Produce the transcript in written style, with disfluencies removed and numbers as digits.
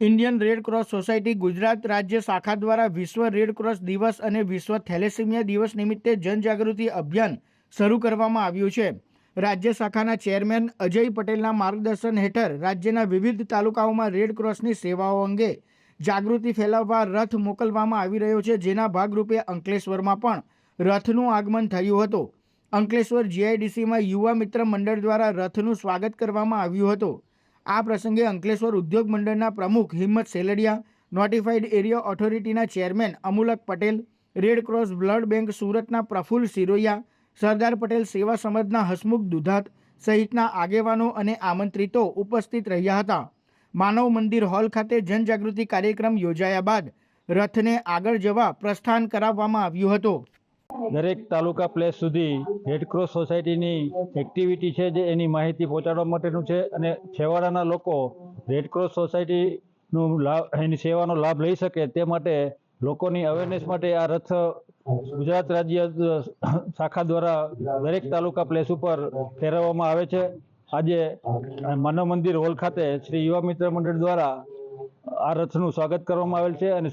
Indian red cross society Gujarat રાજ્ય શાખા દ્વારા વિશ્વ રેડ ક્રોસ દિવસ અને વિશ્વ થેલેસેમિયા દિવસ નિમિત્તે જનજાગૃતિ અભિયાન શરૂ કરવામાં આવ્યું છે। રાજ્ય શાખાના ચેરમેન અજય પટેલના માર્ગદર્શન હેઠળ રાજ્યના વિવિધ તાલુકાઓમાં રેડ ક્રોસની સેવાઓ અંગે જાગૃતિ ફેલાવવા રથ મોકલવામાં આવી રહ્યો છે, જેના ભાગરૂપે અંકલેશ્વરમાં પણ રથનું આગમન થયું હતું। અંકલેશ્વર જીઆઈડીસીમાં યુવા મિત્ર મંડળ દ્વારા રથનું સ્વાગત કરવામાં આવ્યું હતું। આ પ્રસંગે અંકલેશ્વર ઉદ્યોગ મંડળના પ્રમુખ હિંમત સેલડિયા, નોટિફાઈડ એરિયા ઓથોરિટીના chairman Amulak Patel, red cross blood bank સુરતના પ્રફુલ્લ સિરોયા, સરદાર પટેલ સેવા સમાજના હસમુખ દુધાત સહિતના આગેવાનો અને આમંત્રિતો ઉપસ્થિત રહ્યા હતા। માનવ મંદિર હોલ ખાતે જનજાગૃતિ કાર્યક્રમ યોજાયા બાદ રથને આગળ જવા પ્રસ્થાન કરાવવામાં આવ્યું હતું। દરેક તાલુકા પ્લેસ સુધી રેડ ક્રોસ સોસાયટીની એક્ટિવિટી છે જે એની માહિતી પહોંચાડવા માટેનું છે અને છેવાડાના લોકો રેડ ક્રોસ સોસાયટીનું એની સેવાનો લાભ લઈ શકે તે માટે લોકોની અવેરનેસ માટે આ રથ ગુજરાત રાજ્ય શાખા દ્વારા દરેક તાલુકા પ્લેસ ઉપર ફેરવવામાં આવે છે। આજે માનવ મંદિર હોલ ખાતે શ્રી યુવા મિત્ર મંડળ દ્વારા આ રથનું સ્વાગત કરવામાં આવેલ છે અને